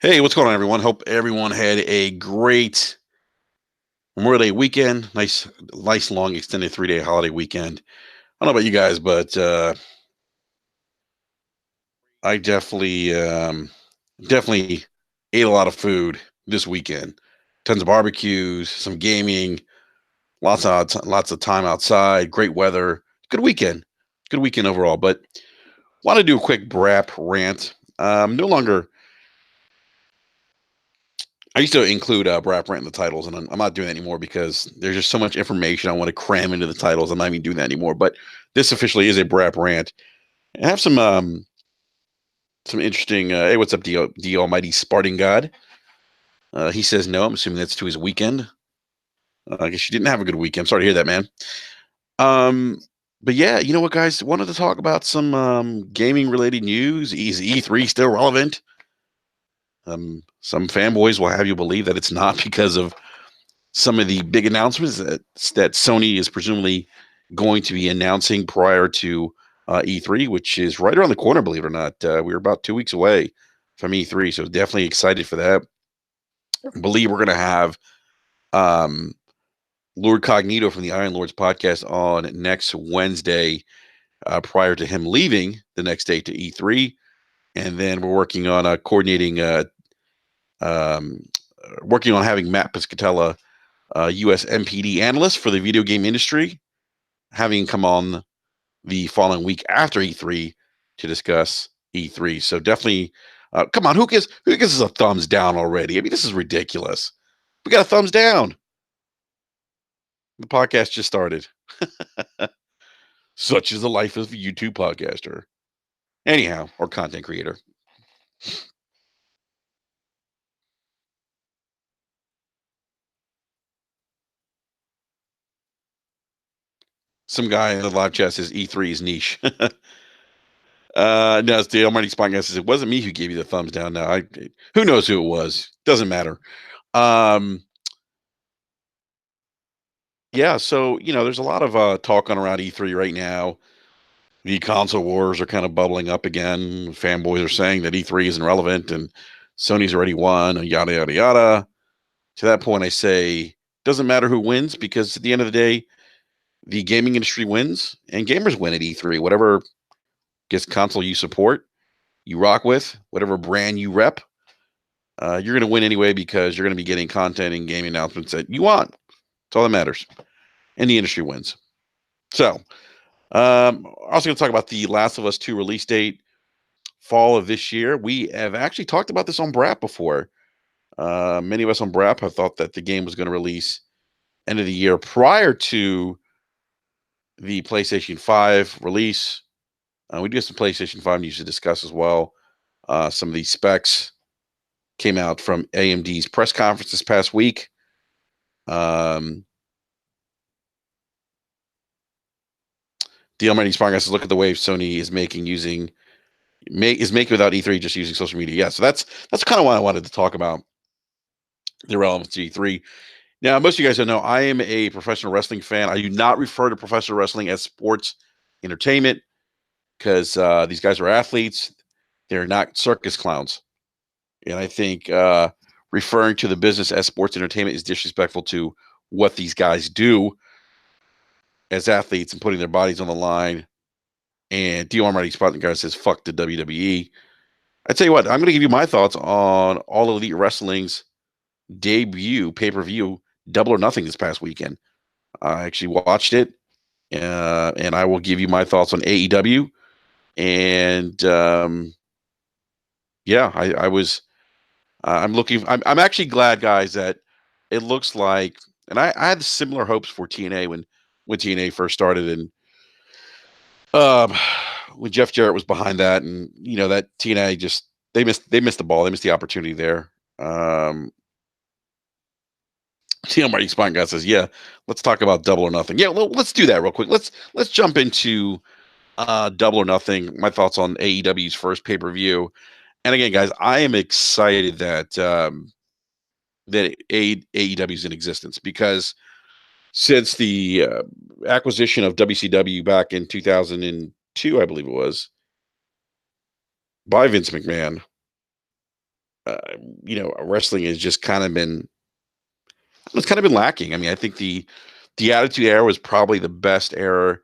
Hey, what's going on, everyone? Hope everyone had a great Memorial Day weekend. Nice, long, extended 3-day holiday weekend. I don't know about you guys, but I definitely ate a lot of food this weekend. Tons of barbecues, some gaming, lots of time outside, great weather. Good weekend overall. But want to do a quick brap rant. No longer I used to include rap rant in the titles, and I'm not doing that anymore because there's just so much information I want to cram into the titles. I'm not even doing that anymore. But this officially is a brap rant. I have some interesting. Hey, what's up, the Almighty Spartan God? He says no. I'm assuming that's to his weekend. I guess you didn't have a good weekend. I'm sorry to hear that, man. Um, but yeah, you know what, guys? Wanted to talk about some gaming related news. Is E3 still relevant? Some fanboys will have you believe that it's not because of some of the big announcements that Sony is presumably going to be announcing prior to E3, which is right around the corner. Believe it or not, we're about 2 weeks away from E3, so definitely excited for that. I believe we're going to have um, Lord Cognito from the Iron Lords podcast on next Wednesday, prior to him leaving the next day to E3, and then we're working on coordinating, um, working on having Matt Piscatella, U.S. MPD analyst for the video game industry, having come on the following week after E3 to discuss E3. So definitely, come on, who gives us a thumbs down already? I mean, this is ridiculous. We got a thumbs down. The podcast just started. Such is the life of a YouTube podcaster. Anyhow, or content creator. Some guy in the live chat says E3 is niche. No, it's the Almighty Podcast says it wasn't me who gave you the thumbs down. No, who knows who it was? Doesn't matter. Um, Yeah, so there's a lot of talk on around E3 right now. The console wars are kind of bubbling up again. Fanboys are saying that E3 isn't relevant and Sony's already won, and yada yada yada. To that point, I say doesn't matter who wins because at the end of the day, the gaming industry wins and gamers win at E3. Whatever gets console you support, you rock with, whatever brand you rep, you're going to win anyway because you're going to be getting content and gaming announcements that you want. That's all that matters, and the industry wins. So also going to talk about the Last of Us 2 release date, fall of this year. We have actually talked about this on BRAP before. Many of us on BRAP have thought that the game was going to release end of the year prior to the PlayStation 5 release. We do have some PlayStation 5 news to discuss as well. Some of these specs came out from AMD's press conference this past week. Um, the Almighty Spark says, look at the wave Sony is making without E3, just using social media. Yeah, so that's kind of what I wanted to talk about, the relevance to E3. Now, most of you guys don't know I am a professional wrestling fan. I do not refer to professional wrestling as sports entertainment because these guys are athletes. They're not circus clowns. And I think referring to the business as sports entertainment is disrespectful to what these guys do as athletes and putting their bodies on the line. And Dio Almighty Spotting Guard says, fuck the WWE. I tell you what, I'm going to give you my thoughts on All Elite Wrestling's debut pay per view, Double or Nothing, this past weekend. I actually watched it, and I will give you my thoughts on AEW. And yeah, I was. I'm looking. I'm actually glad, guys, that it looks like. And I had similar hopes for TNA when TNA first started, and um, when Jeff Jarrett was behind that, and that TNA just they missed the ball. They missed the opportunity there. TL Marty Spine guy says, "Yeah, let's talk about Double or Nothing." Yeah, well, let's do that real quick. Let's jump into Double or Nothing. My thoughts on AEW's first pay per view. And again, guys, I am excited that AEW is in existence because since the acquisition of WCW back in 2002, I believe it was, by Vince McMahon, uh, wrestling has just kind of been it's kind of been lacking. I mean, I think the Attitude Era was probably the best era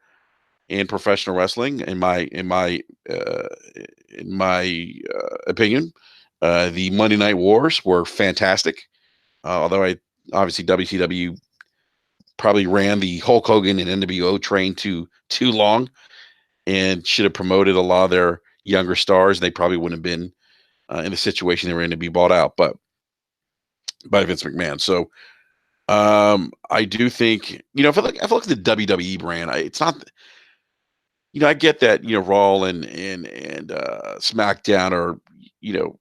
in professional wrestling uh, in my opinion. The Monday Night Wars were fantastic. Although I obviously WCW probably ran the Hulk Hogan and NWO train too long and should have promoted a lot of their younger stars. They probably wouldn't have been in the situation they were in to be bought out, but by Vince McMahon. So I do think I feel like the WWE brand. It's not. I get that Raw and SmackDown are you know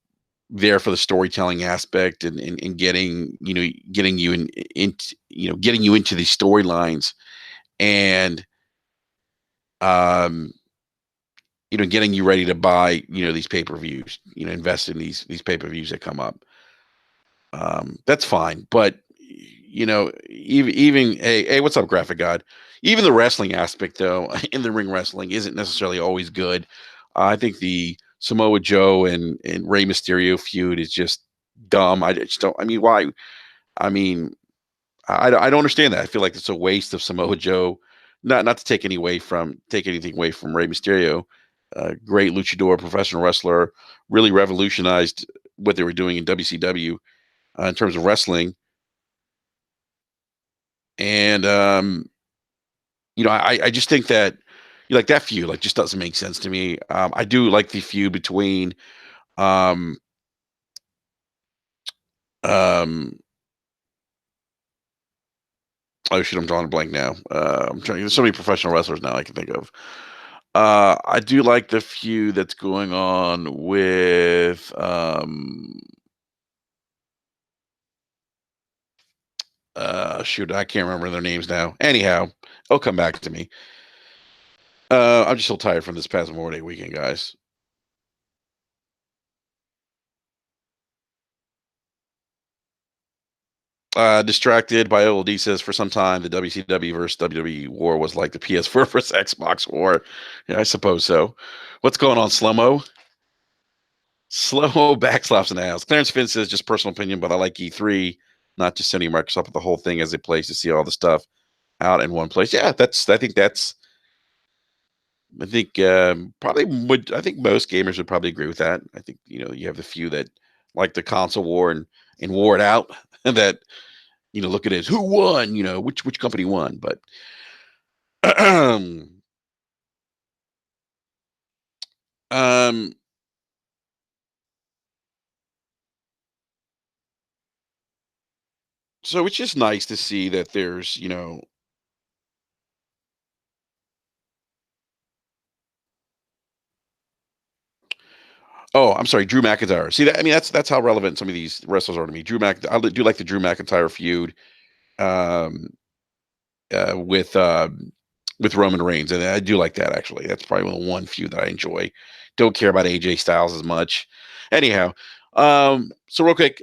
there for the storytelling aspect and getting you getting you into these storylines and um getting you ready to buy these pay-per-views, invest in these pay-per-views that come up. That's fine, but even hey, what's up, Graphic God? Even the wrestling aspect, though, in the ring wrestling isn't necessarily always good. I think the Samoa Joe and Rey Mysterio feud is just dumb. I just don't. I mean, why? I mean, I don't understand that. I feel like it's a waste of Samoa Joe. Not to take anything away from Rey Mysterio, great luchador, professional wrestler, really revolutionized what they were doing in WCW in terms of wrestling. And I just think that like that feud like just doesn't make sense to me. I do like the feud between um um oh shit, I'm drawing a blank now. I'm trying there's so many professional wrestlers now I can think of. I do like the feud that's going on with shoot, I can't remember their names now. Anyhow, it'll come back to me. I'm just so tired from this past Memorial Day weekend, guys. Distracted by OLD says for some time the WCW versus WWE war was like the PS4 versus Xbox war. Yeah, I suppose so. What's going on, Slow-Mo? Slow-Mo backslaps in the house. Clarence Finn says just personal opinion, but I like E3, not just Sony Microsoft, but the whole thing as a place to see all the stuff out in one place. Yeah, I think probably would I think most gamers would probably agree with that. I think you have the few that like the console war and war it out that look at it as who won, which company won. But um, so it's just nice to see that there's, oh, I'm sorry, Drew McIntyre. See that? I mean, that's how relevant some of these wrestlers are to me. I do like the Drew McIntyre feud um, with Roman Reigns, and I do like that actually. That's probably the one feud that I enjoy. Don't care about AJ Styles as much. Anyhow, so real quick,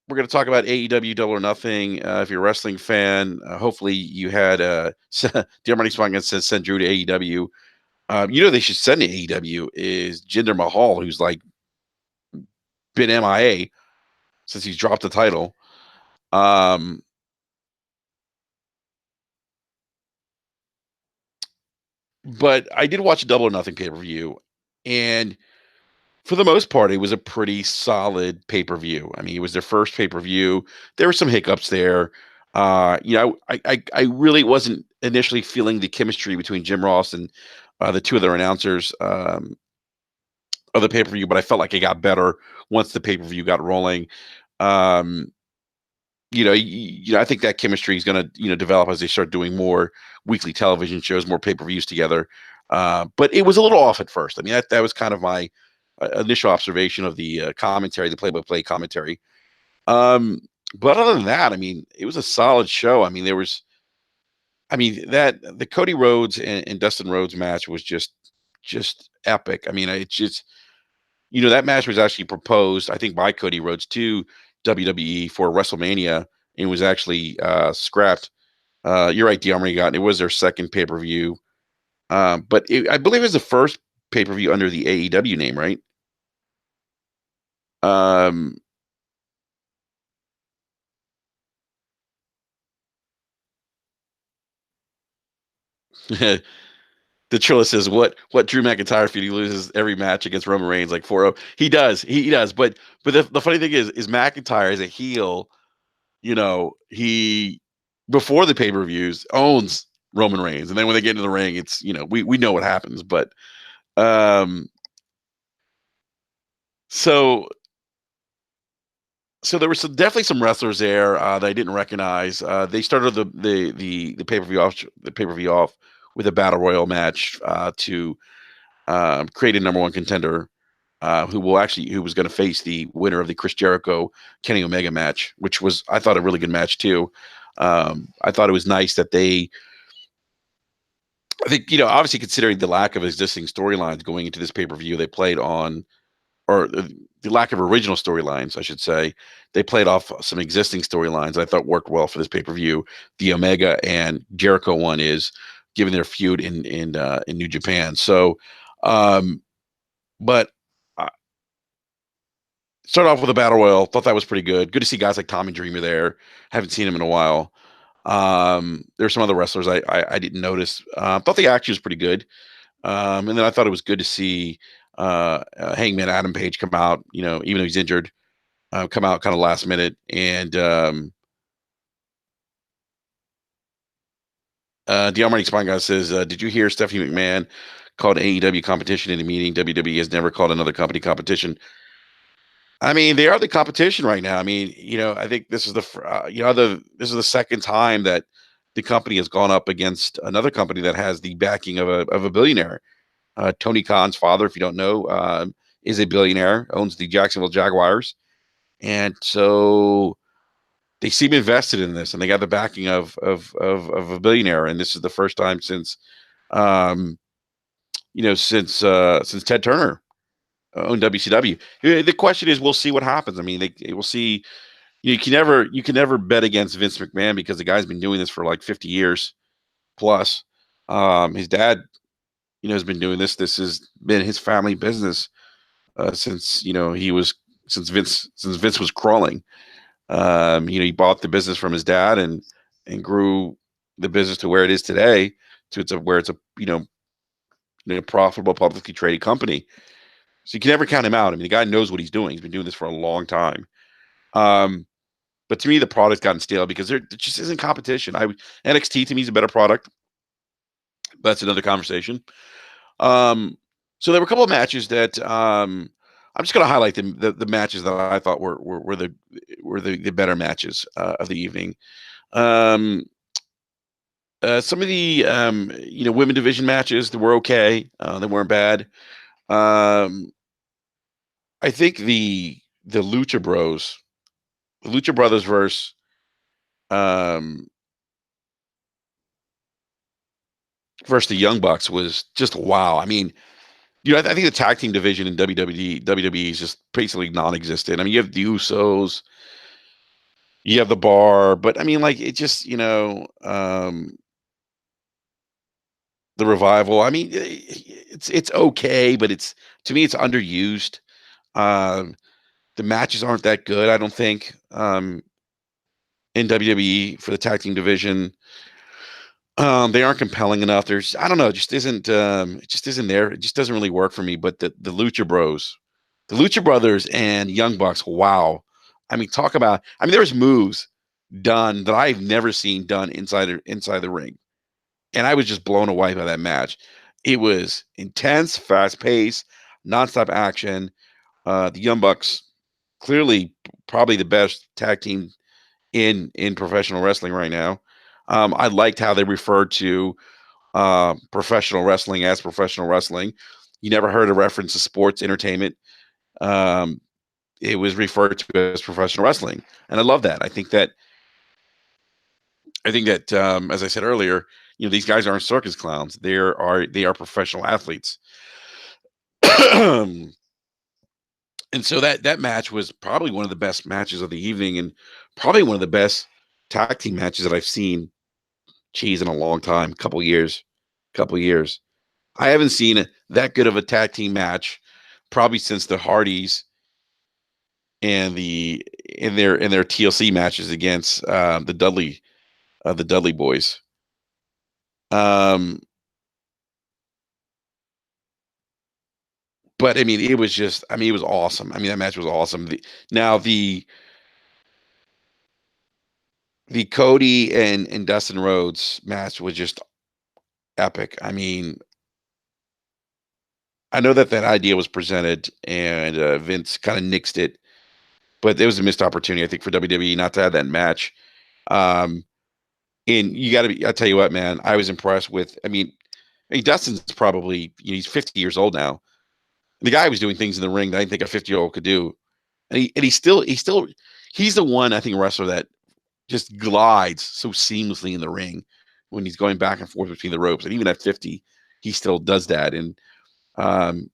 we're going to talk about AEW Double or Nothing. If you're a wrestling fan, hopefully you had Dear Money Swan says send Drew to AEW. They should send to AEW is Jinder Mahal, who's like been MIA since he's dropped the title. Um, but I did watch a Double or Nothing pay per view, and for the most part, it was a pretty solid pay per view. I mean, it was their first pay per view. There were some hiccups there. I really wasn't initially feeling the chemistry between Jim Ross and the two other announcers of the pay per view, but I felt like it got better once the pay per view got rolling. Um, I think that chemistry is going to develop as they start doing more weekly television shows, more pay per views together. But it was a little off at first. I mean, that was kind of my initial observation of the commentary, the play-by-play commentary. Um, but other than that, I mean, it was a solid show. I mean, that the Cody Rhodes and Dustin Rhodes match was just epic. I mean, it's just that match was actually proposed, I think, by Cody Rhodes to WWE for WrestleMania and was actually scrapped. You're right, De'Armor got it was their second pay per view, but I believe it was the first pay per view under the AEW name, right? Um, the Trilla says, "What Drew McIntyre feud? He loses every match against Roman Reigns like 4-0. He does, he does. But the funny thing is McIntyre as a heel, he before the pay per views owns Roman Reigns, and then when they get into the ring, it's we know what happens. But um, so there was definitely some wrestlers there that I didn't recognize. They started the pay per view off with a battle royal match to create a number one contender who was going to face the winner of the Chris Jericho Kenny Omega match, which was I thought a really good match too. I thought it was nice that I think obviously considering the lack of existing storylines going into this pay per view, they played on or the lack of original storylines, I should say. They played off some existing storylines I thought worked well for this pay per view. The Omega and Jericho one is given their feud in New Japan. So, um, but started off with a battle royal. Thought that was pretty good. Good to see guys like Tommy Dreamer there. Haven't seen him in a while. There's some other wrestlers I didn't notice. Thought the action was pretty good. And then I thought it was good to see Hangman Adam Page come out. Even though he's injured, come out kind of last minute. And the Almighty Spine Guy says, "Did you hear Stephanie McMahon called AEW competition in a meeting? WWE has never called another company competition." I mean, they are the competition right now. I mean, I think this is this is the second time that the company has gone up against another company that has the backing of a billionaire. Tony Khan's father, if you don't know, is a billionaire, owns the Jacksonville Jaguars, and so they seem invested in this, and they got the backing of a billionaire. And this is the first time um, since Ted Turner owned WCW. The question is, we'll see what happens. I mean, we'll see. You can never bet against Vince McMahon because the guy's been doing this for like 50 years plus. His dad, has been doing this. This has been his family business since since Vince was crawling. He bought the business from his dad and grew the business to where it is today. Where it's a profitable publicly traded company. So you can never count him out. I mean, the guy knows what he's doing. He's been doing this for a long time. Um, but to me, the product's gotten stale because there just isn't competition. NXT to me is a better product. But that's another conversation. Um, so there were a couple of matches that I'm just going to highlight the matches that I thought were the better matches of the evening. Um, some of the women division matches that were okay. They weren't bad. Um, I think the Lucha Brothers um, versus the Young Bucks was just wow. I mean, I think the tag team division in WWE is just basically non-existent. I mean, you have the Usos, you have the Bar, but I mean, like it just, the Revival. I mean, it's okay, but to me it's underused. Um, the matches aren't that good, I don't think. In WWE for the tag team division, they aren't compelling enough. I don't know, it just isn't there. It just doesn't really work for me. But the Lucha Bros, the Lucha Brothers and Young Bucks, wow. I mean, there's moves done that I've never seen done inside the ring. And I was just blown away by that match. It was intense, fast paced, nonstop action. The Young Bucks, clearly probably the best tag team in professional wrestling right now. I liked how they referred to professional wrestling as professional wrestling. You never heard a reference to sports entertainment. Um, it was referred to as professional wrestling, and I love that. I think that as I said earlier, these guys aren't circus clowns. They are professional athletes. And so that match was probably one of the best matches of the evening, and probably one of the best tag team matches that I've seen in a long time, couple years. I haven't seen that good of a tag team match probably since the Hardys and their TLC matches against the Dudley boys. Um, but I mean, it was just, I mean, it was awesome. I mean, that match was awesome. Now the Cody and Dustin Rhodes match was just epic. I mean, I know that that idea was presented and Vince kind of nixed it, but there was a missed opportunity, I think, for WWE not to have that match. Um, and you got to be, I tell you what, man, I was impressed with. I mean, Dustin's probably, he's 50 years old now. The guy was doing things in the ring that I didn't think a 50-year-old could do, and he's the one I think wrestler that just glides so seamlessly in the ring when he's going back and forth between the ropes, and even at 50, he still does that. And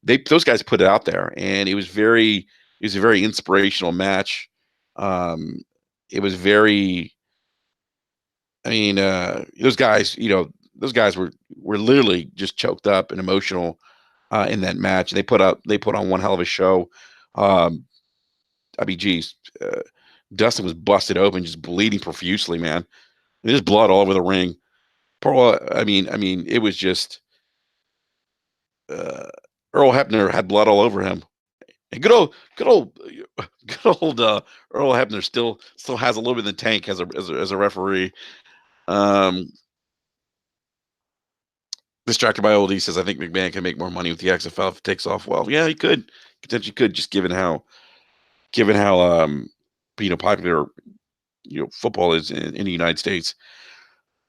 those guys put it out there, and it was a very inspirational match. Um, it was very, I mean, those guys were literally just choked up and emotional in that match. They put on one hell of a show. Um, I mean, geez, Dustin was busted open, just bleeding profusely, man. There's blood all over the ring. Pearl, it was just uh, Earl Hebner had blood all over him. And good old Earl Hebner still has a little bit in the tank as a referee. Um, Distracted by old, he says, I think McMahon can make more money with the XFL if it takes off well. Yeah, he could. Potentially could, just given how popular football is in the United States.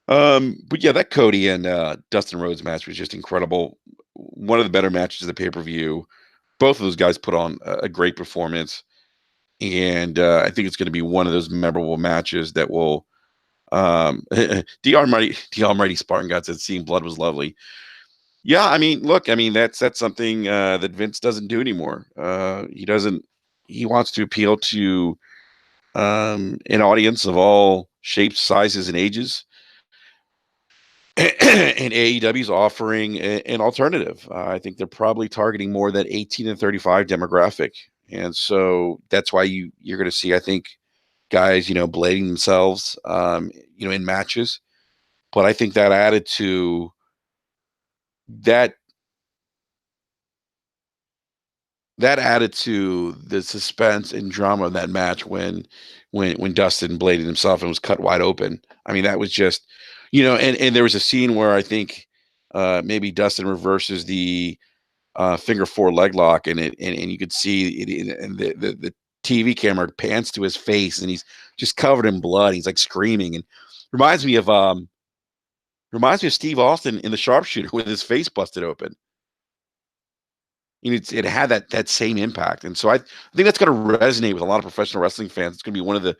But yeah, that Cody and Dustin Rhodes match was just incredible. One of the better matches of the pay-per-view. Both of those guys put on a great performance, and I think it's going to be one of those memorable matches that will. The Almighty Spartan God said, "Seeing blood was lovely." Yeah, I mean, look, I mean that's something that Vince doesn't do anymore. He doesn't. He wants to appeal to an audience of all shapes, sizes, and ages. And AEW is offering an alternative. I think they're probably targeting more that 18 and 35 demographic, and so that's why you're going to see, I think, guys, blading themselves, in matches. But I think that added to that that added to the suspense and drama of that match when Dustin bladed himself and was cut wide open. I mean, that was just, and there was a scene where I think maybe Dustin reverses the finger four leg lock, and you could see it, and the TV camera pans to his face, and he's just covered in blood. He's like screaming, and reminds me of Steve Austin in The Sharpshooter with his face busted open. It had that same impact, and so I think that's going to resonate with a lot of professional wrestling fans. It's going to be one of the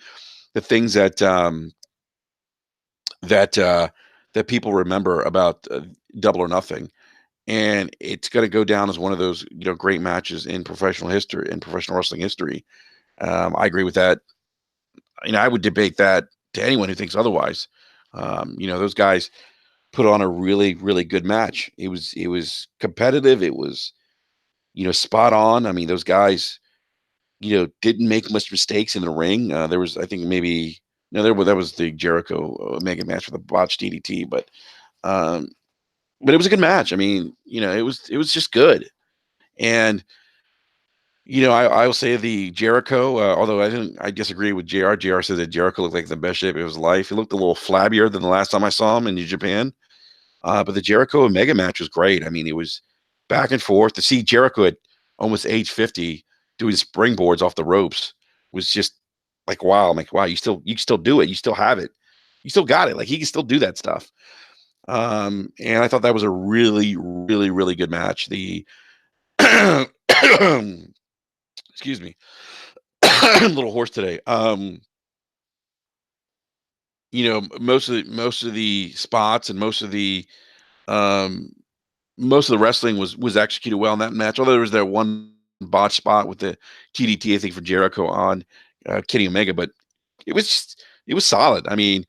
things that that people remember about Double or Nothing, and it's going to go down as one of those great matches in professional wrestling history. I agree with that. I would debate that to anyone who thinks otherwise. Those guys put on a really really good match. It was competitive. It was spot on. I mean, those guys didn't make much mistakes in the ring. There was, I think, maybe no, that was the Jericho Omega match with a botched DDT, um, but it was a good match. I mean, it was just good. And I will say the Jericho, although I disagree with JR. JR said that Jericho looked like the best shape of his life. He looked a little flabbier than the last time I saw him in New Japan. But the Jericho Omega match was great. I mean, it was back and forth. To see Jericho at almost age 50 doing springboards off the ropes was just like, wow. I'm like, wow, you can still do it. You still have it. You still got it. Like, he can still do that stuff. And I thought that was a really, really, really good match. The excuse me, I'm a little hoarse today. Most of the spots and um most of the wrestling was executed well in that match. Although there was that one botch spot with the TDT, I think, for Jericho on Kenny Omega, but it was solid. I mean,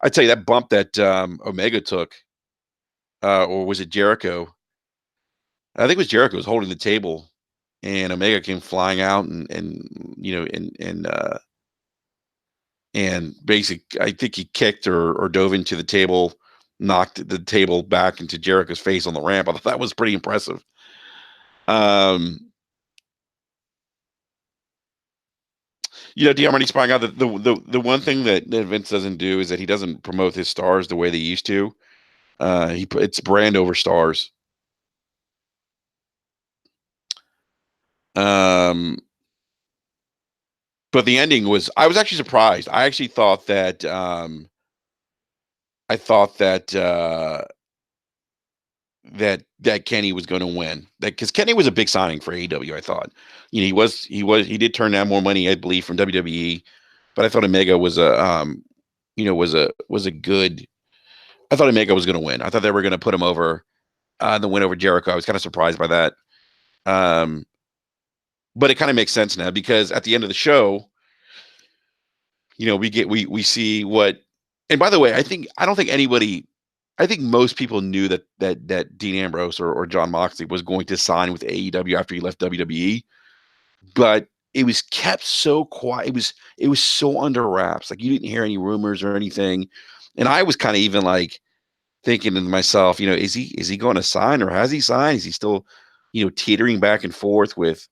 I tell you, that bump that Omega took, or was it Jericho? I think it was Jericho was holding the table, and Omega came flying out and I think he kicked or dove into the table, knocked the table back into Jericho's face on the ramp. I thought that was pretty impressive. Um, Dion already sprang out the one thing that Vince doesn't do is that he doesn't promote his stars the way they used to. It's brand over stars. Um, but the ending was I was actually surprised. I actually thought that I thought that Kenny was going to win. That because Kenny was a big signing for AEW. I thought, he did turn down more money, I believe, from WWE, but I thought Omega was was a good. I thought Omega was going to win. I thought they were going to put him over the win over Jericho. I was kind of surprised by that. Um, but it kind of makes sense now because at the end of the show, we see what. And by the way, I don't think anybody. I think most people knew that Dean Ambrose or John Moxley was going to sign with AEW after he left WWE, but it was kept so quiet. It was so under wraps. Like you didn't hear any rumors or anything, and I was kind of even like thinking to myself, is he going to sign or has he signed? Is he still, teetering back and forth with,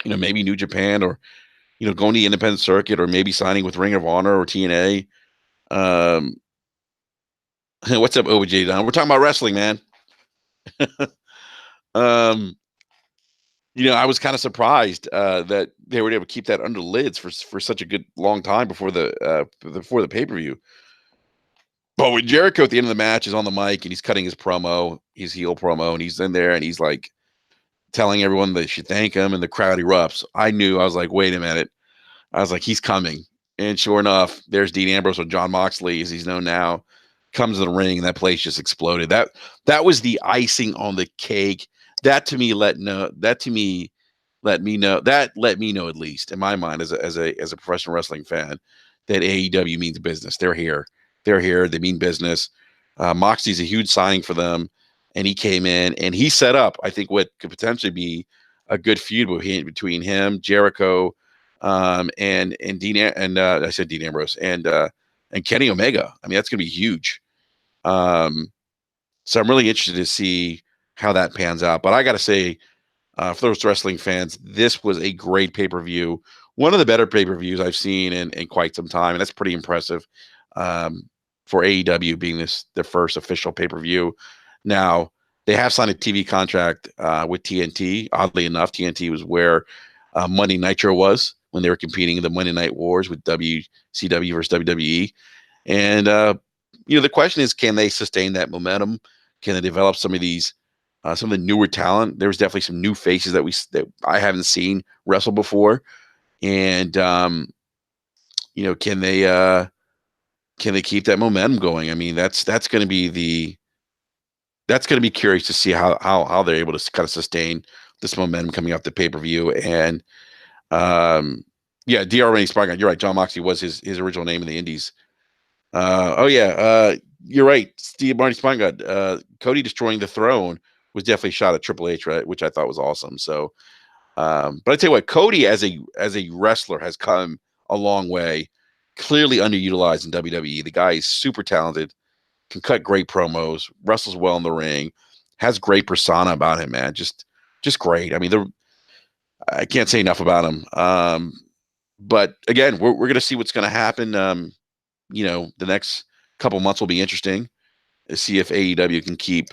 maybe New Japan or going to the independent circuit or maybe signing with Ring of Honor or TNA? Um, what's up, OJ Don? We're talking about wrestling, man. um, I was kind of surprised that they were able to keep that under lids for such a good long time before the pay per view. But when Jericho at the end of the match is on the mic and he's cutting his heel promo, and he's in there and he's like telling everyone they should thank him, and the crowd erupts. I was like, wait a minute. I was like, he's coming. And sure enough, there's Dean Ambrose or John Moxley, as he's known now, comes to the ring, and that place just exploded. That was the icing on the cake. That let me know at least in my mind as a professional wrestling fan that AEW means business. They're here. They're here. They mean business. Moxley's a huge signing for them, and he came in and he set up, I think, what could potentially be a good feud between him, Jericho, and Dean and I said Dean Ambrose and Kenny Omega. I mean, that's going to be huge. Um, so I'm really interested to see how that pans out. But I got to say, for those wrestling fans, this was a great pay per view. One of the better pay per views I've seen in quite some time, and that's pretty impressive for AEW being their first official pay per view. Now they have signed a TV contract with TNT. Oddly enough, TNT was where Monday Nitro was when they were competing in the Monday Night Wars with WCW versus WWE. And the question is, can they sustain that momentum? Can they develop some of the newer talent? There was definitely some new faces that I haven't seen wrestle before, and can they keep that momentum going? I mean, that's going to be curious to see how they're able to kind of sustain this momentum coming off the pay per view. And yeah, Dr. Rennie Spargon, you're right. John Moxley was his original name in the Indies. Oh yeah, you're right. Steve Marty Spangod, Cody destroying the throne was definitely shot at Triple H, right? Which I thought was awesome. So, but I tell you what, Cody as a wrestler has come a long way. Clearly underutilized in WWE. The guy is super talented, can cut great promos, wrestles well in the ring, has great persona about him, man. Just great. I mean, I can't say enough about him. But again, we're gonna see what's gonna happen. The next couple months will be interesting to see if AEW can keep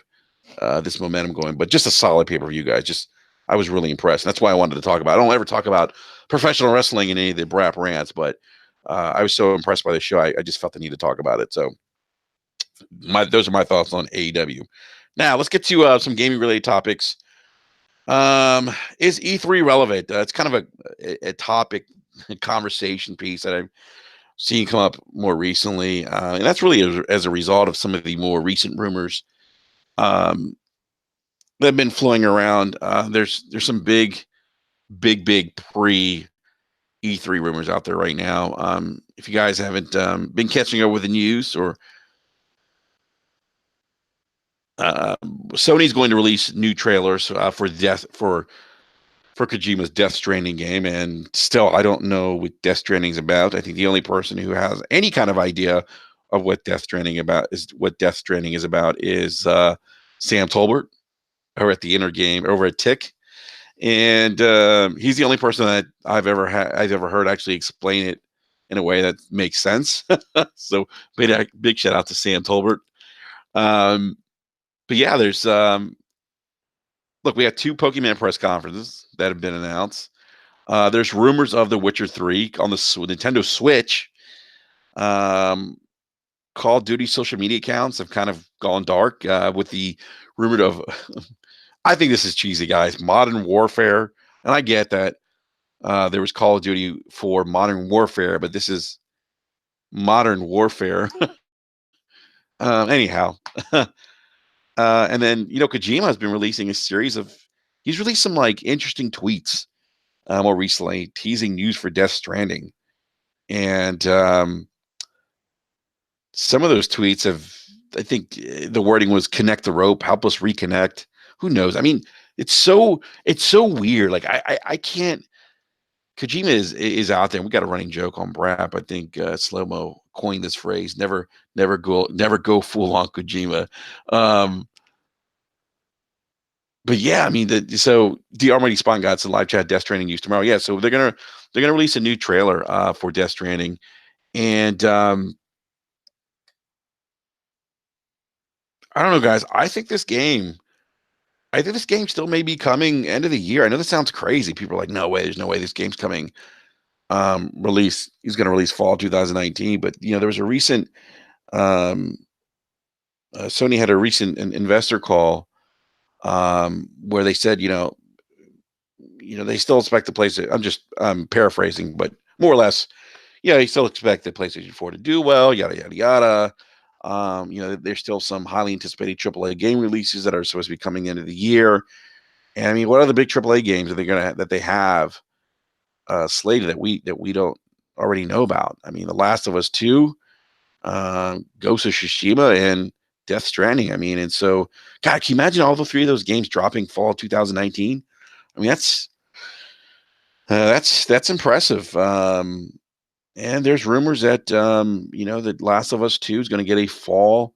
this momentum going. But just a solid pay per view, guys. I was really impressed. That's why I wanted to talk about. I don't ever talk about professional wrestling in any of the Brap rants, but I was so impressed by the show. I just felt the need to talk about it. So those are my thoughts on AEW. Now let's get to some gaming related topics. Is E3 relevant? It's kind of a topic, a conversation piece that I've seen come up more recently, and that's really as a result of some of the more recent rumors um, that have been flowing around. There's some big pre E3 rumors out there right now. If you guys haven't been catching up with the news, or uh, Sony's going to release new trailers for for Kojima's Death Stranding game, and still I don't know what Death Stranding's about. I think the only person who has any kind of idea of what Death Stranding is about is Sam Tolbert over at the Inner Game over at Tick, and he's the only person that I've ever heard actually explain it in a way that makes sense. So big shout out to Sam Tolbert. Um, but yeah, there's look, we have two Pokemon press conferences that have been announced. There's rumors of The Witcher 3 on the Nintendo Switch. Um, Call of Duty social media accounts have kind of gone dark with the rumored of. I think this is cheesy, guys. Modern Warfare, and I get that there was Call of Duty for Modern Warfare, but this is Modern Warfare. Anyhow, and then Kojima has been releasing a series of. He's released some like interesting tweets more recently, teasing news for Death Stranding, and some of those tweets have. I think the wording was "connect the rope, help us reconnect." Who knows? I mean, it's so weird. Like I can't. Kojima is out there. We got a running joke on Brap. I think Slow Mo coined this phrase: never go full on Kojima. Um, but yeah, I mean, so the Almighty Spawn got some live chat Death Stranding news tomorrow. Yeah, so they're gonna release a new trailer for Death Stranding, and I don't know, guys. I think this game still may be coming end of the year. I know this sounds crazy. People are like, no way, there's no way this game's coming. He's going to release fall 2019, but there was a recent um, Sony had a recent investor call where they said, they still expect the PlayStation. I'm paraphrasing, but more or less, yeah, they still expect the PlayStation 4 to do well, yada yada yada. There's still some highly anticipated AAA game releases that are supposed to be coming into the year. And I mean, what are the big AAA games that they have slated that we don't already know about? I mean, The Last of Us 2, Ghost of Tsushima, and Death Stranding. I mean, and so, God, can you imagine all the three of those games dropping fall 2019? I mean, that's impressive. And there's rumors that that Last of Us 2 is going to get a fall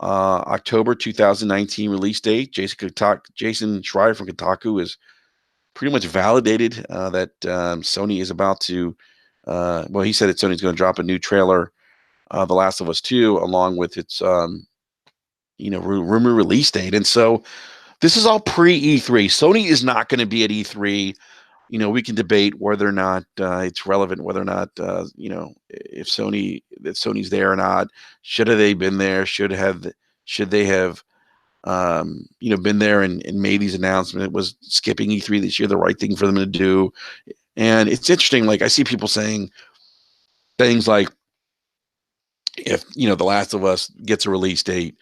October 2019 release date. Jason Schreier from Kotaku is pretty much validated that Sony is about to. Well, he said that Sony's going to drop a new trailer, The Last of Us 2, along with its rumor release date. And so this is all pre-E3. Sony is not going to be at E3. We can debate whether or not it's relevant, whether or not if Sony's there or not. Should have they been there? Should they have been there and made these announcements? Was skipping E3 this year the right thing for them to do? And it's interesting. Like I see people saying things like, if The Last of Us gets a release date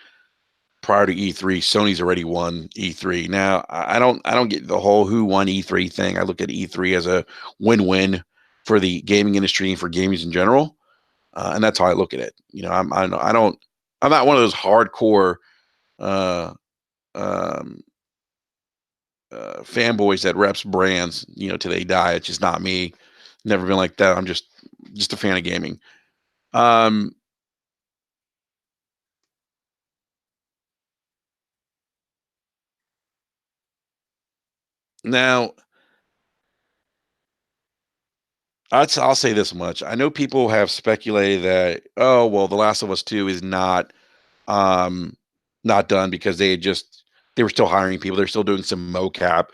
prior to E3, Sony's already won E3. Now, I don't get the whole who won E3 thing. I look at E3 as a win-win for the gaming industry and for gamers in general, and that's how I look at it. I'm not one of those hardcore uh, um, fanboys that reps brands till they die. It's just not me. Never been like that. I'm just a fan of gaming. Um, Now, I'll say this much. I know people have speculated that, oh, well, The Last of Us 2 is um not done because they were still hiring people. They're still doing some mocap.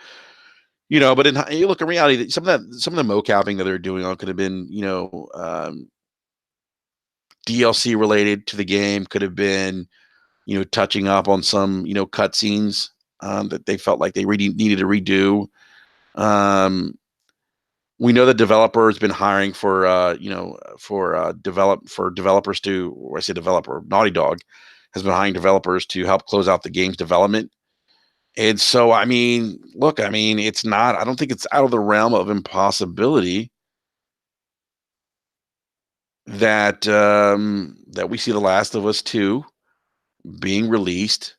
But you look in reality, some of the mocapping that they're doing on could have been, DLC related to the game, could have been, touching up on some, cutscenes that they felt like they really needed to redo. Um, we know the developer has been hiring for developers to, or I say developer, Naughty Dog has been hiring developers to help close out the game's development. And so, I mean, look, I mean, I don't think it's out of the realm of impossibility that we see The Last of Us 2 being released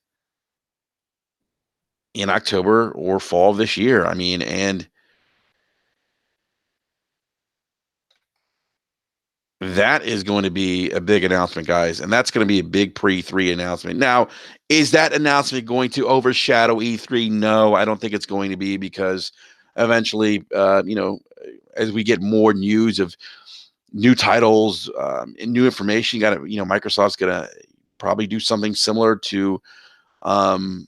in October or fall of this year. I mean, and That is going to be a big announcement, guys, and that's going to be a big pre-3 announcement. Now, is that announcement going to overshadow E3? No, I don't think it's going to be because eventually, as we get more news of new titles and new information, you got to, Microsoft's going to probably do something similar to um,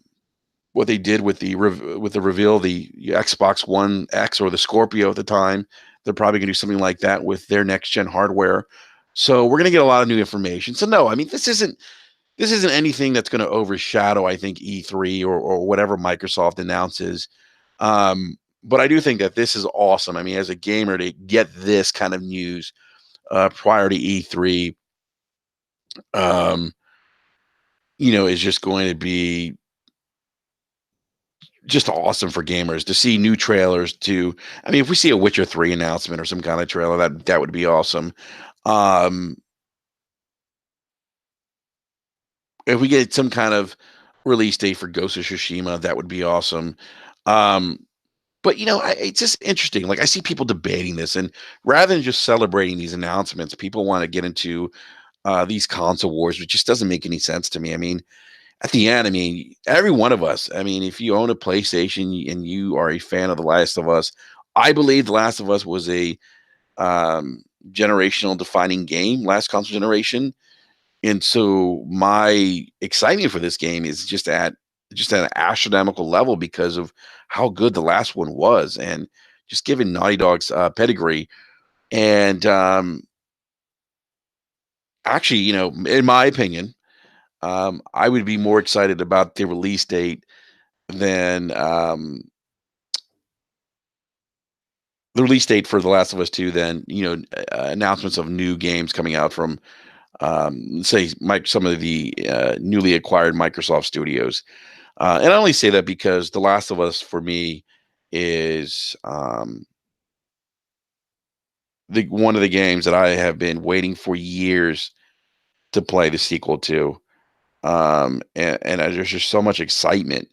what they did with the reveal the Xbox One X or the Scorpio at the time. They're probably going to do something like that with their next gen hardware. So we're going to get a lot of new information. So no, I mean this isn't anything that's going to overshadow I think E3 or whatever Microsoft announces. But I do think that this is awesome. I mean, as a gamer to get this kind of news prior to E3, um, is just going to be just awesome for gamers to see new trailers to I mean if we see a Witcher 3 announcement or some kind of trailer that would be awesome. Um if we get some kind of release date for Ghost of Tsushima, that would be awesome. Um but it's just interesting. Like I see people debating this and rather than just celebrating these announcements, people want to get into these console wars, which just doesn't make any sense to me. I mean, at the end, I mean, every one of us, I mean, if you own a PlayStation and you are a fan of The Last of Us, I believe The Last of Us was a generational defining game, last console generation. And so my excitement for this game is just at an astronomical level because of how good the last one was and just given Naughty Dog's pedigree. And actually, in my opinion, I would be more excited about the release date than the release date for The Last of Us 2 than announcements of new games coming out from say some of the newly acquired Microsoft studios. And I only say that because The Last of Us for me is the one of the games that I have been waiting for years to play the sequel to. And there's just so much excitement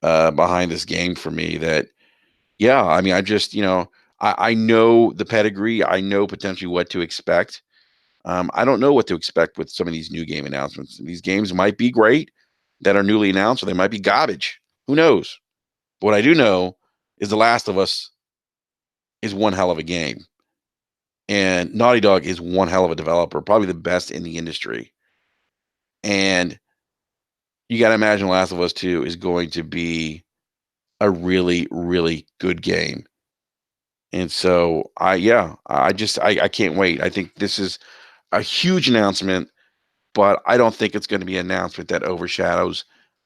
behind this game for me that yeah, I mean, I know the pedigree. I know potentially what to expect. I don't know what to expect with some of these new game announcements. These games might be great that are newly announced, or they might be garbage. Who knows? What I do know is The Last of Us is one hell of a game, and Naughty Dog is one hell of a developer, probably the best in the industry. And you got to imagine Last of Us 2 is going to be a really, really good game. And so yeah, I can't wait. I think this is a huge announcement, but I don't think it's going to be an announcement that overshadows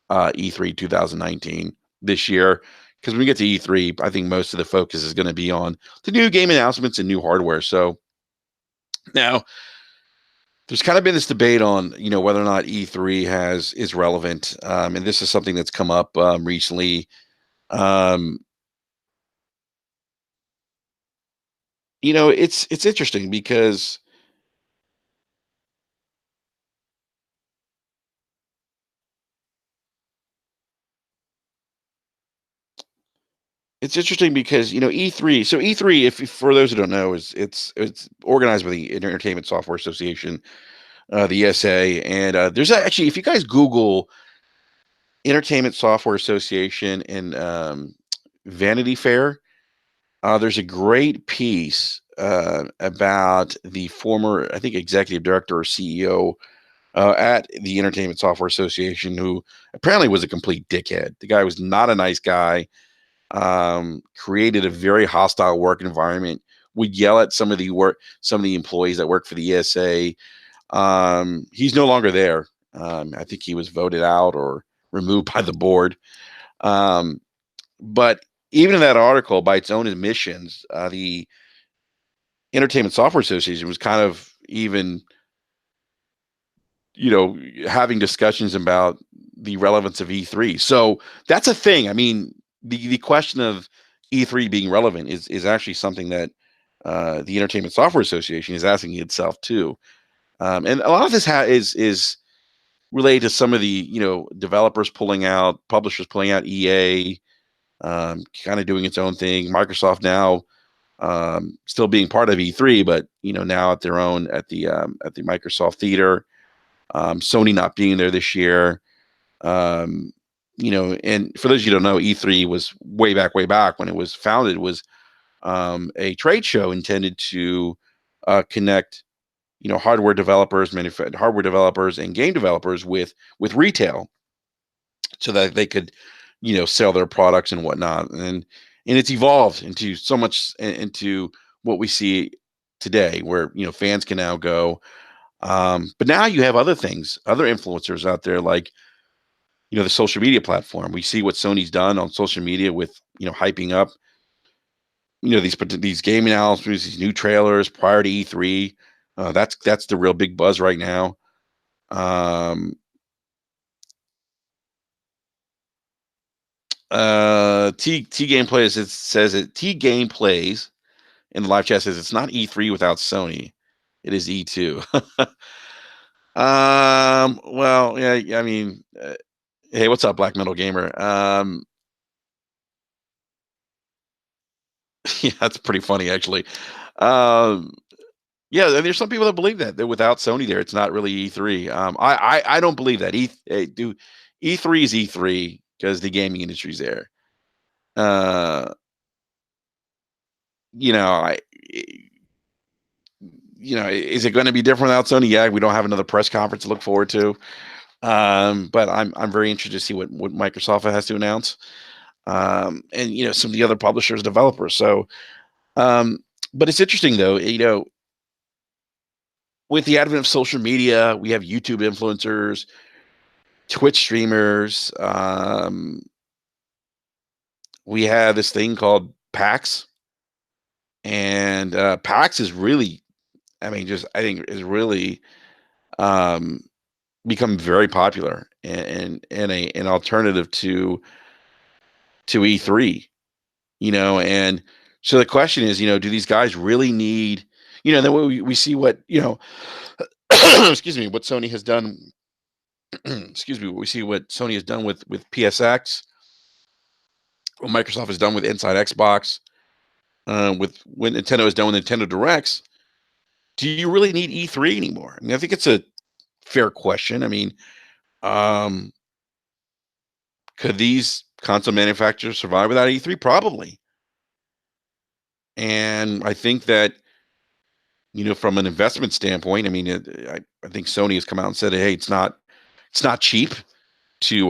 E3 2019 this year. Because when we get to E3, I think most of the focus is going to be on the new game announcements and new hardware. So now there's kind of been this debate on whether or not E3 is relevant, and this is something that's come up recently. Um, it's interesting because E3. So E3, if for those who don't know, is it's organized by the Entertainment Software Association, the ESA, and there's actually if you guys Google Entertainment Software Association and Vanity Fair, there's a great piece about the former, I think, executive director or CEO at the Entertainment Software Association, who apparently was a complete dickhead. The guy was not a nice guy. Created a very hostile work environment. Would yell at some of the employees that work for the ESA. He's no longer there. I think he was voted out or removed by the board. Um, but even in that article, by its own admissions, the Entertainment Software Association was kind of even, having discussions about the relevance of E3. So that's a thing. I mean, the question of E3 being relevant is actually something that the Entertainment Software Association is asking itself too. And a lot of this is related to some of the developers pulling out, publishers pulling out, EA kind of doing its own thing. Microsoft now still being part of E3, but now at their own at the Microsoft Theater. Sony not being there this year. Um, and for those of you who don't know, E3 was way back when it was founded, was a trade show intended to connect hardware developers and game developers with retail, so that they could sell their products and whatnot. And it's evolved into so much, into what we see today, where fans can now go. But now you have other things, other influencers out there, like the social media platform. We see what Sony's done on social media with hyping up these gaming announcements, these new trailers prior to E3. That's the real big buzz right now. T Gameplays, it says it T Gameplays in the live chat says it's not E3 without Sony. It is E2. Well, yeah, I mean, hey, what's up, Black Metal Gamer? Yeah, that's pretty funny, actually. Um, yeah, and there's some people that believe that without Sony there, it's not really E3. I don't believe that. E3 is E3 because the gaming industry's there. Uh, you know, I, is it going to be different without Sony? Yeah, we don't have another press conference to look forward to. But I'm very interested to see what Microsoft has to announce. And some of the other publishers, developers. So, but it's interesting though. With the advent of social media, we have YouTube influencers, Twitch streamers. We have this thing called PAX, and PAX is really, I think is really um, become very popular, and an alternative to E3. And so the question is, do these guys really need, then we see what, excuse me, what Sony has done. Excuse me, we see what Sony has done with PSX, what Microsoft has done with Inside Xbox, with what Nintendo has done with Nintendo Directs. Do you really need E3 anymore? I think it's a fair question. Um, could these console manufacturers survive without E3? Probably. And I think that, from an investment standpoint, I think Sony has come out and said, hey, it's not cheap to,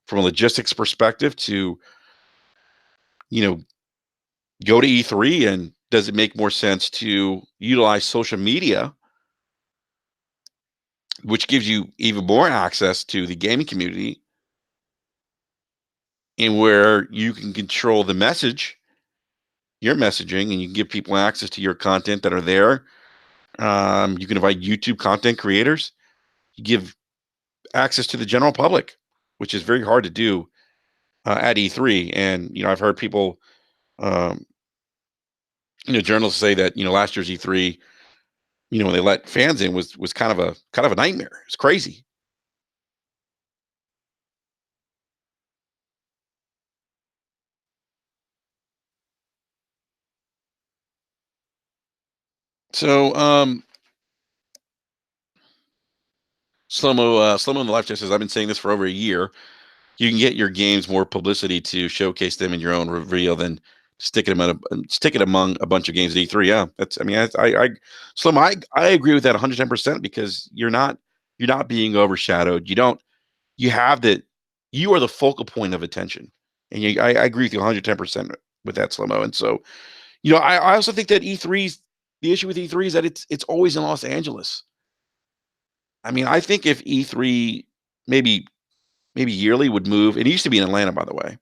from a logistics perspective, to, you know, go to E3, and does it make more sense to utilize social media, which gives you even more access to the gaming community, and where you can control the message, your messaging, and you can give people access to your content that are there. You can invite YouTube content creators. You give access to the general public, which is very hard to do at E3. And I've heard people, um, journalists say that last year's E3, when they let fans in, was kind of a nightmare. It's crazy. So, Slow-Mo in the live chat says, I've been saying this for over a year. You can get your games more publicity to showcase them in your own reveal than stick it among a bunch of games at E3. Yeah, that's. Slow-Mo, I agree with that 110%, because you're not being overshadowed. You have that. You are the focal point of attention, and I agree with you 110% with that, Slow-Mo. And so, I also think that the issue with E3 is that it's always in Los Angeles. I think if E3 maybe yearly would move, it used to be in Atlanta, by the way.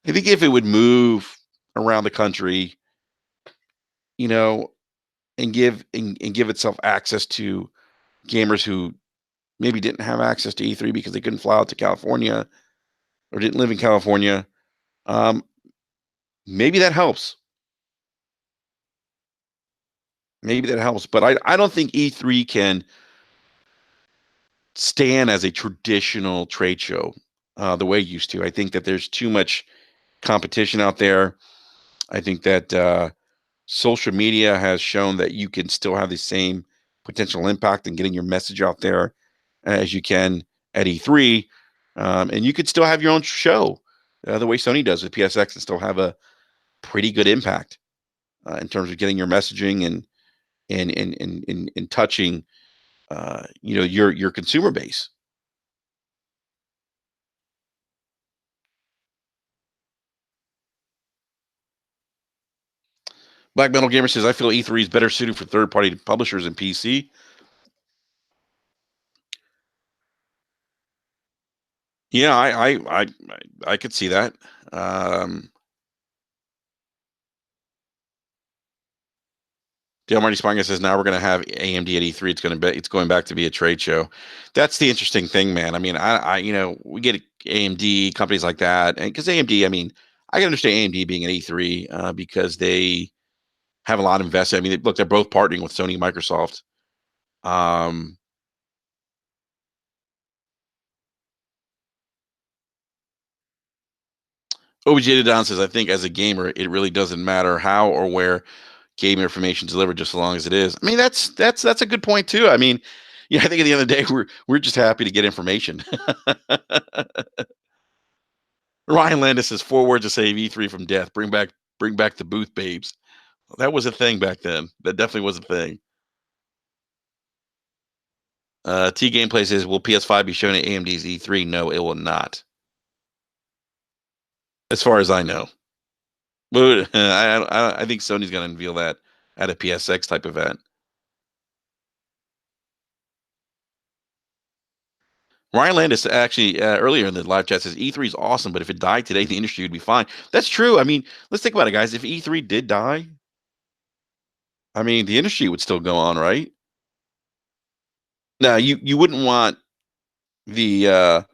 I think if it would move around the country, you know, and give itself access to gamers who maybe didn't have access to E3 because they couldn't fly out to California or didn't live in California, um, maybe that helps. Maybe that helps. But I don't think E3 can stand as a traditional trade show the way it used to. I think that there's too much competition out there. I think that social media has shown that you can still have the same potential impact in getting your message out there as you can at E3. And you could still have your own show the way Sony does with PSX and still have a pretty good impact in terms of getting your messaging and touching your consumer base. Black Metal Gamer says, I feel E3 is better suited for third party publishers and PC. Yeah, I could see that. Um, Dale Marty Spanga says now we're going to have AMD at E3. It's going back to be a trade show. That's the interesting thing, man. I mean, we get AMD companies like that, and because AMD, I mean, I can understand AMD being an E3 because they have a lot invested. I mean, look, they're both partnering with Sony and Microsoft. Um, OBJ Don says, I think as a gamer, it really doesn't matter how or where game information is delivered, just as long as it is. I mean, that's a good point too. I mean, yeah, I think at the end of the day, we're just happy to get information. Ryan Landis says 4 words to save E3 from death. Bring back the booth babes. That was a thing back then. That definitely was a thing. T Gameplay says, will PS5 be shown at AMD's E3? No, it will not. As far as I know. But I think Sony's going to unveil that at a PSX type event. Ryan Landis actually earlier in the live chat says E3 is awesome, but if it died today, the industry would be fine. That's true. I mean, let's think about it, guys. If E3 did die, I mean, the industry would still go on, right? Now, you wouldn't want the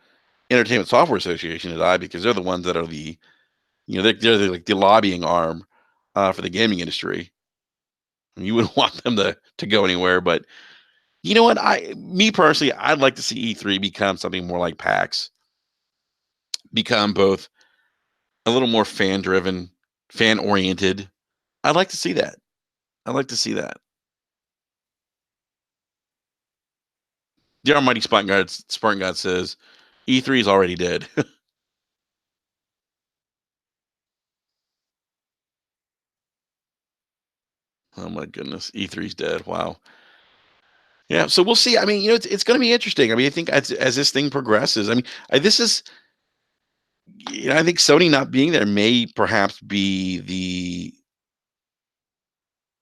Entertainment Software Association to die because they're the ones that are they're like the lobbying arm for the gaming industry. You wouldn't want them to go anywhere, but you know what? Me personally, I'd like to see E3 become something more like PAX, become both a little more fan driven, fan oriented. I'd like to see that. I'd like to see that. The Almighty Spartan God says E3 is already dead. Oh my goodness, E3's dead. Wow. Yeah, so we'll see. I mean, it's going to be interesting. I mean, I think as this thing progresses, I mean, this is, I think Sony not being there may perhaps be the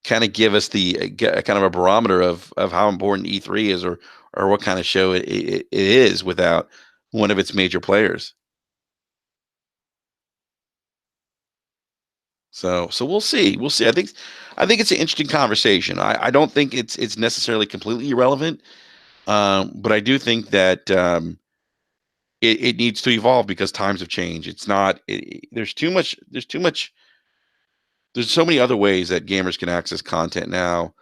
kind of give us the kind of a barometer of how important E3 is, or what kind of show it is without one of its major players. So we'll see. We'll see. I think it's an interesting conversation. I don't think it's necessarily completely irrelevant, but I do think that it needs to evolve because times have changed. It's not. There's too much. There's too much. There's so many other ways that gamers can access content now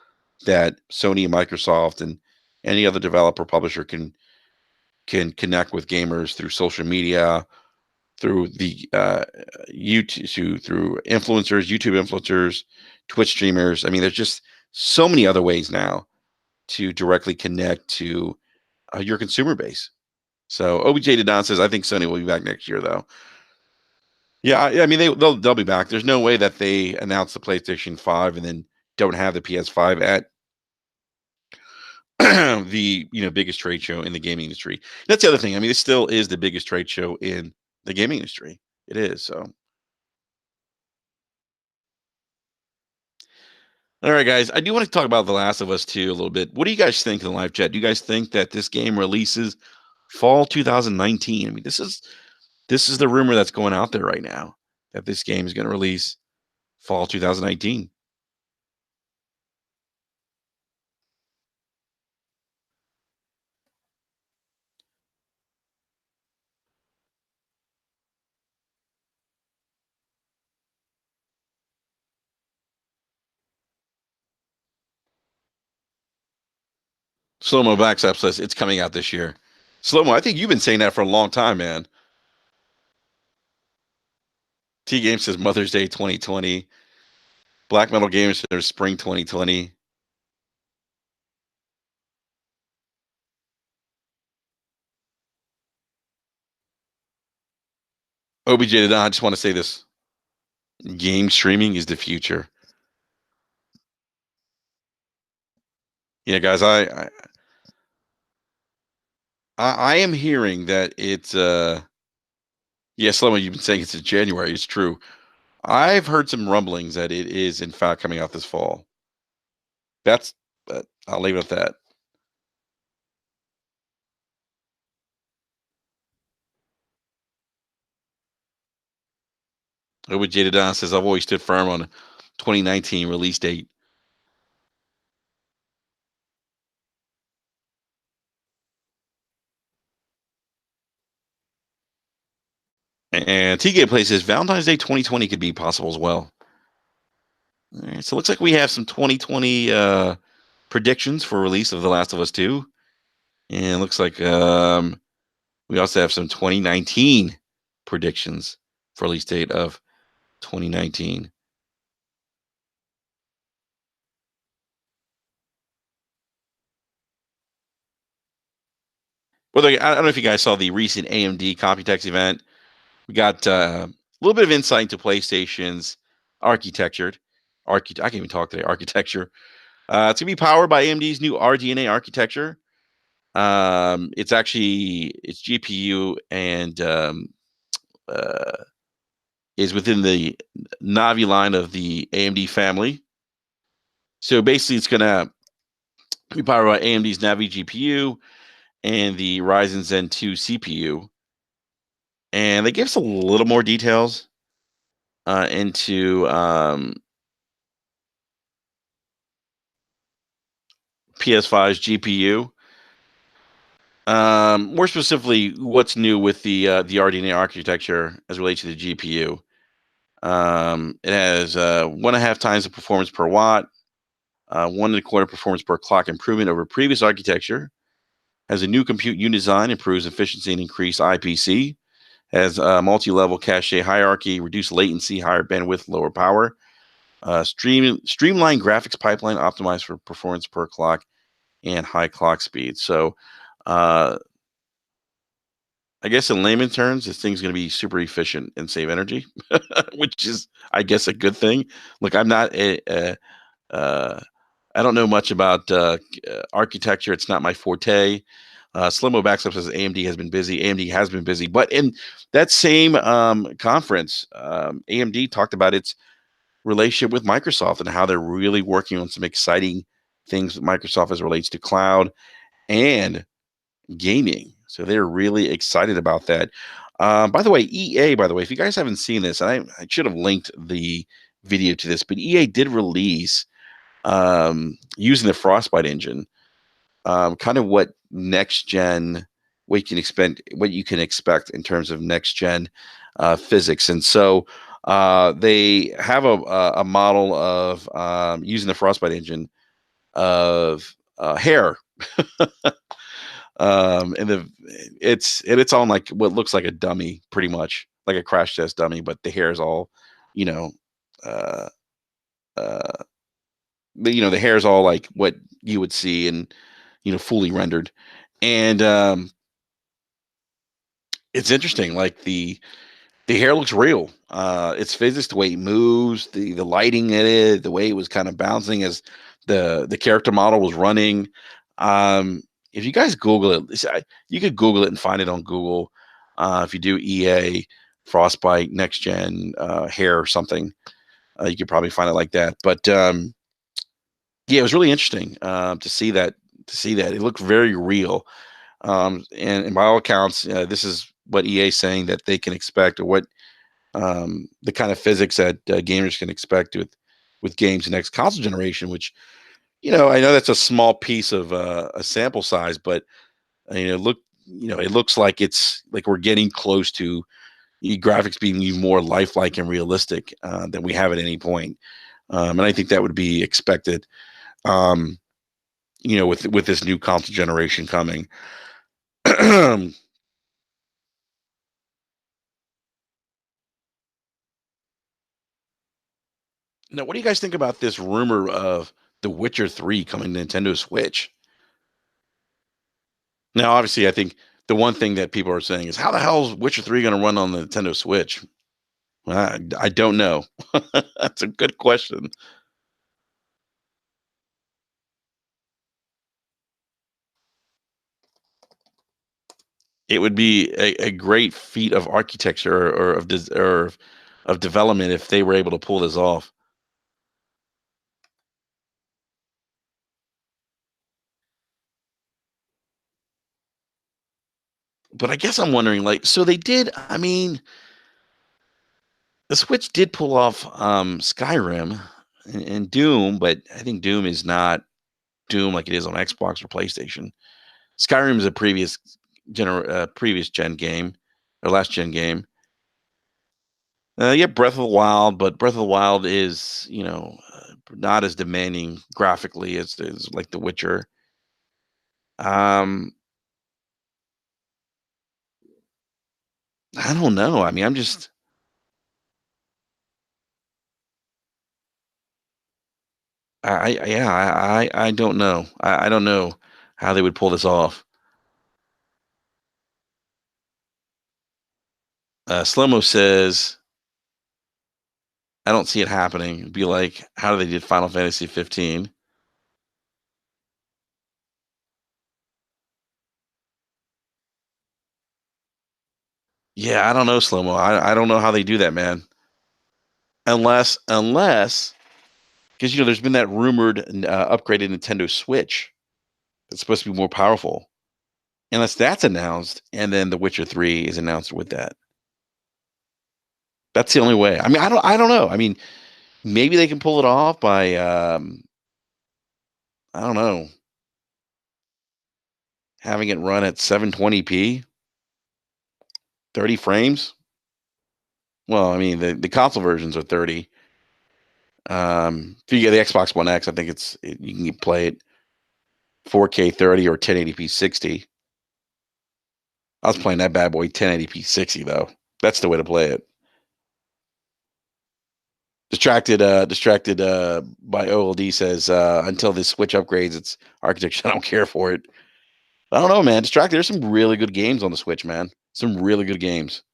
that Sony and Microsoft and any other developer publisher can connect with gamers through social media, through the YouTube, through influencers, YouTube influencers, Twitch streamers. I mean, there's just so many other ways now to directly connect to your consumer base. So OBJ Don says, I think Sony will be back next year, though. Yeah, I mean they'll be back. There's no way that they announce the PlayStation 5 and then don't have the PS5 at the biggest trade show in the gaming industry. That's the other thing. I mean, it still is the biggest trade show in the gaming industry. It is. So, all right, guys, I do want to talk about The Last of Us 2 a little bit. What do you guys think in the live chat? Do you guys think that this game releases fall 2019? I mean, this is the rumor that's going out there right now that this game is going to release fall 2019. Slow Mo Backstep says it's coming out this year. Slow Mo, I think you've been saying that for a long time, man. T Game says Mother's Day 2020. Black Metal Gaming Center Spring 2020. OBJ did not. I just want to say this: game streaming is the future. Yeah, guys, I am hearing that it's yeah, Slomo, you've been saying it's in January. It's true. I've heard some rumblings that it is in fact coming out this fall. That's I'll leave it at that. OBJ Don says I've always stood firm on a 2019 release date. And T Gameplay says Valentine's Day 2020 could be possible as well. All right, so it looks like we have some 2020 predictions for release of The Last of Us 2. And it looks like we also have some 2019 predictions for release date of 2019. Well, I don't know if you guys saw the recent AMD Computex event. We got a little bit of insight into PlayStation's architecture. I can't even talk today. Architecture. It's gonna be powered by AMD's new RDNA architecture. It's GPU and uh, is within the Navi line of the AMD family. So basically, it's gonna be powered by AMD's Navi GPU and the Ryzen Zen 2 CPU. And they give us a little more details into PS5's GPU. More specifically, what's new with the RDNA architecture as relates to the GPU. It has 1.5 times the performance per watt, 1.25 performance per clock improvement over previous architecture. Has a new compute unit design, improves efficiency and increased IPC. Has a multi-level cache hierarchy, reduced latency, higher bandwidth, lower power. Streamlined graphics pipeline optimized for performance per clock and high clock speed. So, uh, I guess in layman terms, this thing's going to be super efficient and save energy, which is, I guess, a good thing. Look, I'm not uh, I don't know much about architecture. It's not my forte. Slimo backs up says AMD has been busy. AMD has been busy, but in that same conference, AMD talked about its relationship with Microsoft and how they're really working on some exciting things with Microsoft as it relates to cloud and gaming. So they're really excited about that. By the way, EA, by the way, if you guys haven't seen this, and I should have linked the video to this, but EA did release using the Frostbite engine, kind of what you can expect in terms of next gen physics. And so they have a model of using the Frostbite engine of hair. And it's on like what looks like a dummy, pretty much like a crash test dummy, but the hair is all, you know, uh, uh, the hair is all like what you would see and fully rendered, and it's interesting. Like the hair looks real. Its physics, the way it moves, the lighting in it, the way it was kind of bouncing as the character model was running. Um, if you guys Google it, you could Google it and find it on Google. If you do EA Frostbite next gen hair or something, you could probably find it like that. But yeah, it was really interesting to see that. It looked very real. And by all accounts, this is what EA is saying that they can expect, or what the kind of physics that gamers can expect with games next console generation. Which I know that's a small piece of a sample size, but it looks like it's like we're getting close to the graphics being even more lifelike and realistic than we have at any point. And I think that would be expected. Um, with this new console generation coming. Now, what do you guys think about this rumor of The Witcher 3 coming to Nintendo Switch? Now, obviously, I think the one thing that people are saying is, how the hell is Witcher 3 going to run on the Nintendo Switch? Well, I don't know. That's a good question. It would be a great feat of architecture or of development if they were able to pull this off. But I guess I'm wondering, like, so they did. I mean, the Switch did pull off Skyrim and Doom, but I think Doom is not Doom like it is on Xbox or PlayStation. Skyrim is a previous gen game or last gen game. Yeah, Breath of the Wild, but Breath of the Wild is not as demanding graphically as like The Witcher. Um, I don't know. I mean, yeah, I don't know. I don't know how they would pull this off. Slomo says, I don't see it happening. It'd be like how they did Final Fantasy 15. Yeah, I don't know, Slomo. I don't know how they do that, man. Unless because there's been that rumored upgraded Nintendo Switch that's supposed to be more powerful. Unless that's announced, and then The Witcher 3 is announced with that. That's the only way. I mean, I don't know. I mean, maybe they can pull it off by I don't know, having it run at 720p, 30 frames. Well, I mean, the console versions are 30. If you get the Xbox One X, I think you can play it 4K 30 or 1080p 60. I was playing that bad boy 1080p 60 though. That's the way to play it. Distracted by OLD says until this Switch upgrades its architecture, I don't care for it. I don't know, man. Distracted. There's some really good games on the Switch, man. Some really good games.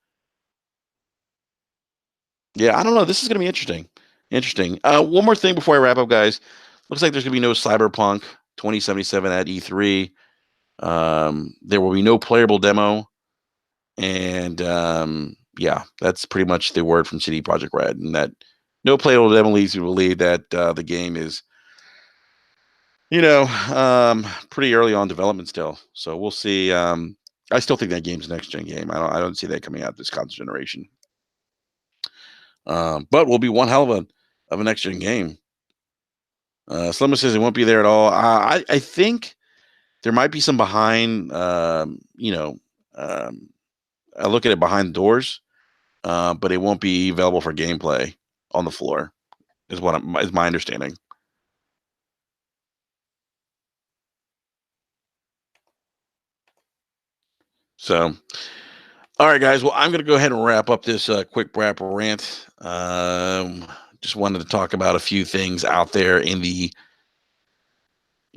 Yeah, I don't know. This is gonna be interesting. Interesting. One more thing before I wrap up, guys. Looks like there's gonna be no Cyberpunk 2077 at E3. There will be no playable demo, and yeah, that's pretty much the word from CD Projekt Red, and that no playable demo leads you to believe that the game is, pretty early on development still. So we'll see. I still think that game's a next gen game. I don't see that coming out this console generation. But will be one hell of a next gen game. Slimmer says it won't be there at all. I think there might be some behind. Um, I look at it behind doors, but it won't be available for gameplay on the floor. Is my understanding. So, all right, guys. Well, I'm going to go ahead and wrap up this quick wrap rant. Just wanted to talk about a few things out there in the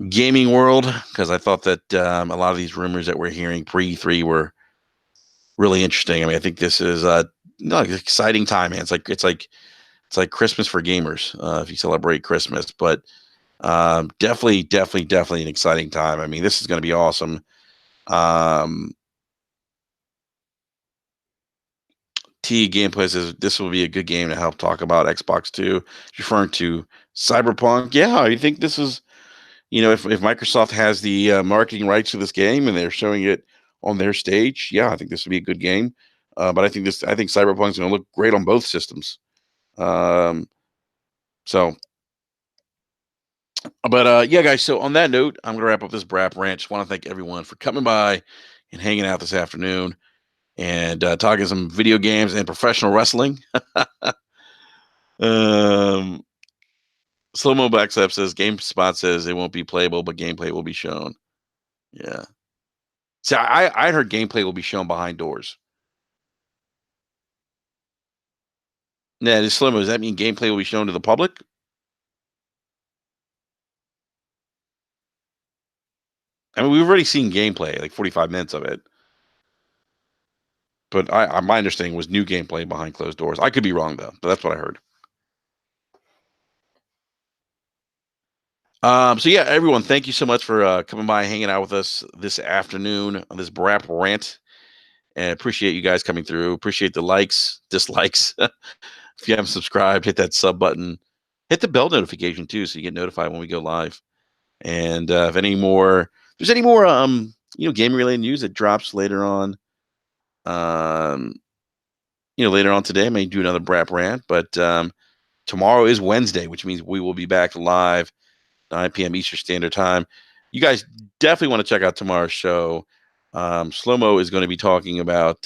gaming world because I thought that a lot of these rumors that we're hearing pre-E3 were really interesting. I mean, I think this is no, an exciting time, man. It's like Christmas for gamers if you celebrate Christmas, but definitely an exciting time. I mean, this is going to be awesome. Um, T Gameplay says this will be a good game to help talk about Xbox Two, referring to Cyberpunk. Yeah, I think this is, if Microsoft has the marketing rights to this game and they're showing it on their stage, yeah, I think this would be a good game. But I think Cyberpunk's going to look great on both systems. Um, so, but yeah, guys. So on that note, I'm going to wrap up this Brap Rant. Just want to thank everyone for coming by and hanging out this afternoon and talking some video games and professional wrestling. um, Slow Mo Backslap says GameSpot says it won't be playable, but gameplay will be shown. Yeah. See, I heard gameplay will be shown behind doors. Yeah, this Slow Mo, does that mean gameplay will be shown to the public? I mean, we've already seen gameplay, like 45 minutes of it. But my understanding was new gameplay behind closed doors. I could be wrong though, but that's what I heard. So yeah, everyone, thank you so much for coming by, hanging out with us this afternoon on this Brap rant, and appreciate you guys coming through. Appreciate the likes, dislikes. If you haven't subscribed, hit that sub button, hit the bell notification too, so you get notified when we go live. And if there's any more, game related news that drops later on, um, later on today, I may do another Brap rant, but tomorrow is Wednesday, which means we will be back live 9 p.m. Eastern Standard Time. You guys definitely want to check out tomorrow's show. Slow-Mo is going to be talking about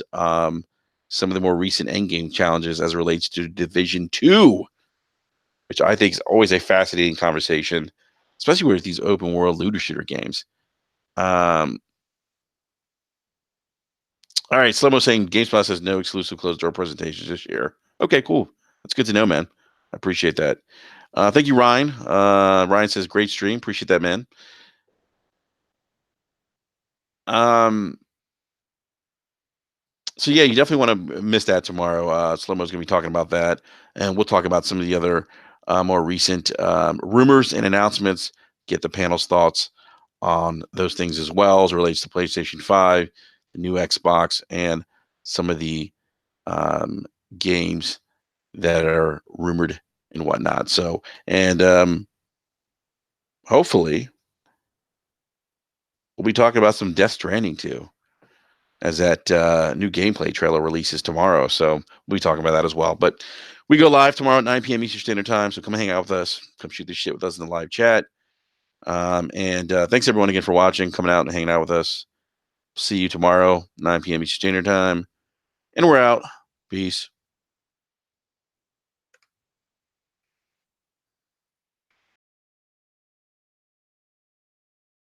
some of the more recent endgame challenges as it relates to Division 2, which I think is always a fascinating conversation, especially with these open world looter shooter games. Um, all right, Slow-Mo saying GameSpot has no exclusive closed door presentations this year. Okay, cool. That's good to know, man. I appreciate that. Thank you, Ryan. Ryan says, great stream. Appreciate that, man. So yeah, you definitely want to miss that tomorrow. Slow-Mo's going to be talking about that, and we'll talk about some of the other more recent rumors and announcements. Get the panel's thoughts on those things as well as it relates to PlayStation 5, the new Xbox, and some of the games that are rumored and whatnot. So, and hopefully, we'll be talking about some Death Stranding too, as that new gameplay trailer releases tomorrow. So we'll be talking about that as well. But we go live tomorrow at 9 p.m. Eastern Standard Time. So come hang out with us. Come shoot this shit with us in the live chat. And thanks everyone again for watching, coming out and hanging out with us. See you tomorrow, 9 p.m. Eastern Standard Time. And we're out. Peace.